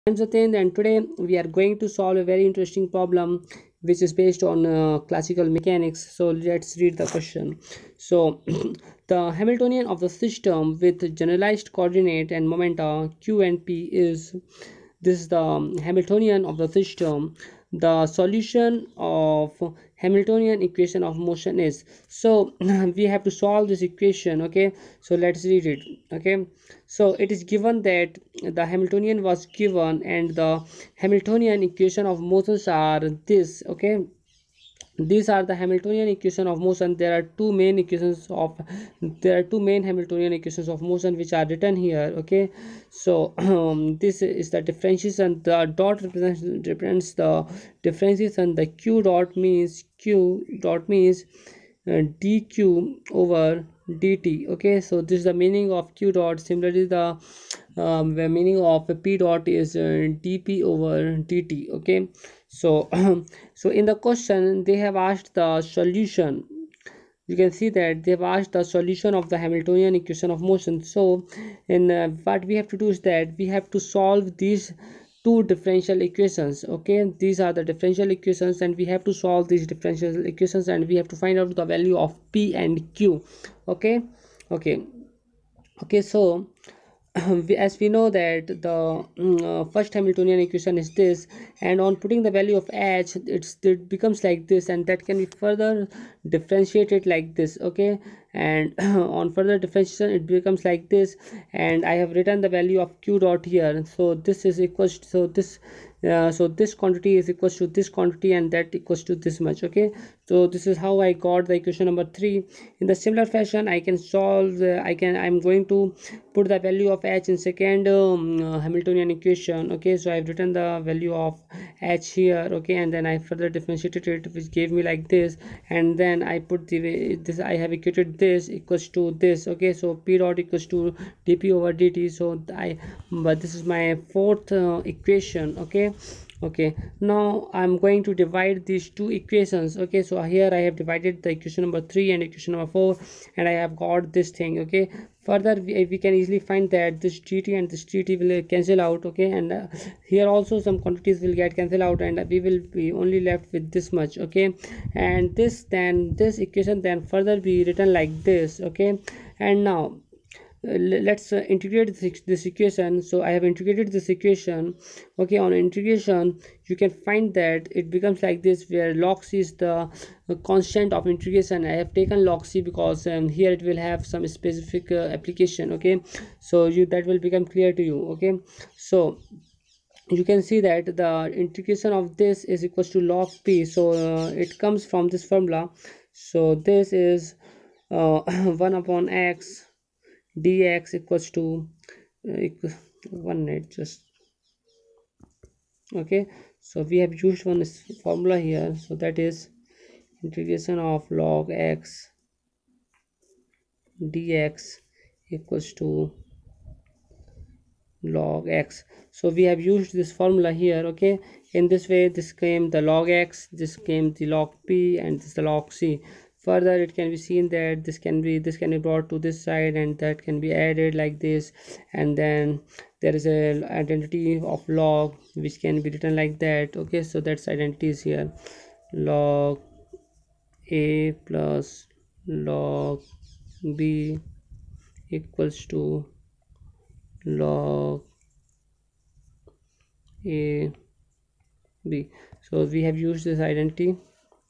I'm Satyendra, and today we are going to solve a very interesting problem which is based on classical mechanics. So let's read the question. So the Hamiltonian of the system with generalized coordinate and momenta q and p is this is the Hamiltonian of the system. The solution of Hamiltonian equation of motion is, so we have to solve this equation. Okay, so let's read it. Okay, so it is given that the Hamiltonian was given and the Hamiltonian equation of motions are this. Okay, these are the Hamiltonian equation of motion. There are two main Hamiltonian equations of motion which are written here. Okay, so this is the differentiation. The dot represents the differentiation. The q dot means dq over dt. Okay, so this is the meaning of q dot. Similarly, the meaning of p dot is dp over dt. Okay, so so in the question they have asked the solution. You can see that they have asked the solution of the Hamiltonian equation of motion. So in what we have to do is that we have to solve these two differential equations. Okay, these are the differential equations and we have to solve these differential equations and we have to find out the value of p and q. Okay, okay, okay, so as we know that the first Hamiltonian equation is this, and on putting the value of h, it becomes like this, and that can be further differentiated like this. Okay, and on further differentiation it becomes like this, and I have written the value of q dot here. So this is equals to, so this quantity is equals to this quantity and that equals to this much. Okay, so this is how I got the equation number 3. In the similar fashion I can solve I'm going to put the value of h in second Hamiltonian equation. Okay, so I've written the value of h here. Okay, and then I further differentiated it, which gave me like this, and then I put this, I have equated this equals to this. Okay, so p dot equals to dp over dt. So but this is my fourth equation. Okay, okay, now I'm going to divide these two equations. Okay, so here I have divided the equation number 3 and equation number 4, and I have got this thing. Okay, further we can easily find that this gt and this gt will cancel out. Okay, and here also some quantities will get cancelled out and we will be only left with this much. Okay, and this equation then further be written like this. Okay, and now let's integrate this equation. So I have integrated this equation. Okay, on integration you can find that it becomes like this, where log c is the constant of integration. I have taken log c because here it will have some specific application. Okay, so that will become clear to you. Okay, so you can see that the integration of this is equals to log p. So it comes from this formula. So this is 1 upon x dx equals to 1 minute just. Okay, so we have used one formula here, so that is integration of log x dx equals to log x. So we have used this formula here. Okay, in this way this came the log x, this came the log p, and this the log c. Further it can be seen that this can be brought to this side and that can be added like this, and then there is a identity of log which can be written like that. Okay, so that's identity is here, log a plus log b equals to log a b. So we have used this identity.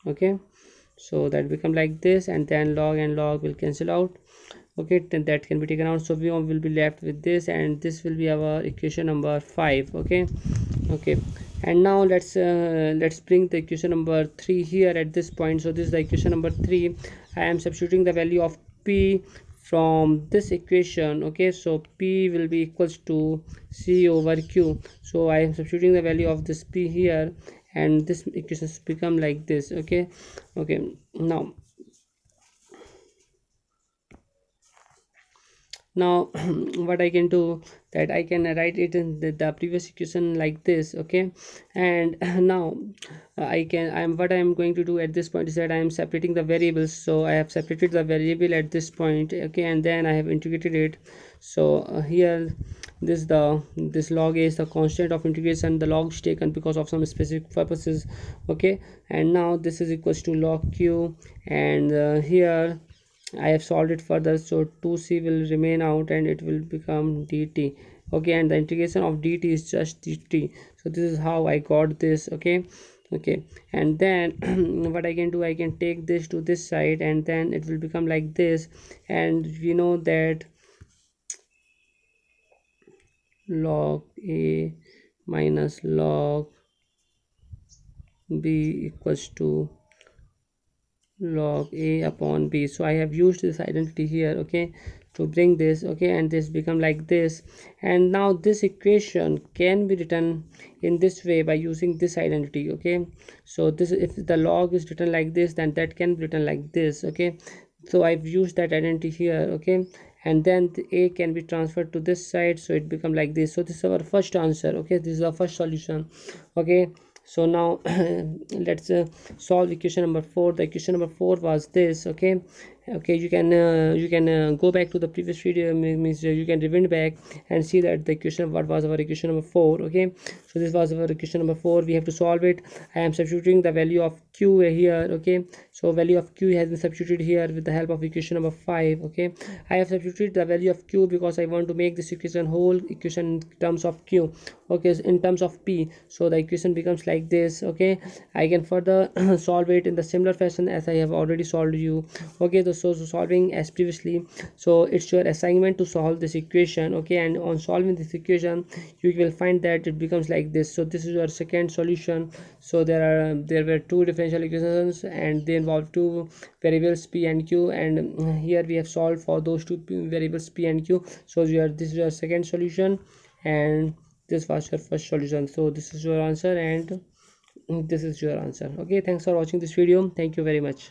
Okay, so that become like this, and then log and log will cancel out. Okay, then that can be taken out, so we will be left with this, and this will be our equation number 5. Okay, okay, and now let's bring the equation number 3 here at this point. So this is the equation number 3. I am substituting the value of p from this equation. Okay, so p will be equals to c over q. So I am substituting the value of this p here, and this equation has become like this. Okay, okay, now what I can do, that I can write it in the previous equation like this, okay. And now I'm what I am going to do at this point is that I am separating the variables. So I have separated the variable at this point, okay, and then I have integrated it. So here this log a is the constant of integration, the logs taken because of some specific purposes, okay. And now this is equals to log q, and here I have solved it further, so 2c will remain out and it will become dt, okay. And the integration of dt is just dt. So this is how I got this, okay. Okay, and then what I can do, I can take this to this side and then it will become like this. And we know that log a minus log b equals to log a upon b. So I have used this identity here, okay, to bring this, okay, and this become like this. And now this equation can be written in this way by using this identity, okay. So this, if the log is written like this, then that can be written like this, okay. So I've used that identity here, okay. And then the a can be transferred to this side, so it become like this. So this is our first answer, okay. This is our first solution, okay. So now let's solve equation number 4. The equation number 4 was this, okay. Okay, you can go back to the previous video, means you can rewind back and see that the equation, what was our equation number 4, okay. So this was our equation number 4. We have to solve it. I am substituting the value of q here, okay. So value of q has been substituted here with the help of equation number 5, okay. I have substituted the value of q because I want to make this equation whole equation in terms of q, okay, in terms of p. So the equation becomes like this, okay. I can further solve it in the similar fashion as I have already solved you, okay. So solving as previously, so it's your assignment to solve this equation, okay. And on solving this equation you will find that it becomes like this. So this is your second solution. So there were two differential equations and they involve two variables p and q, and here we have solved for those two variables p and q. So this is your second solution and this was your first solution. So this is your answer and this is your answer, okay. Thanks for watching this video. Thank you very much.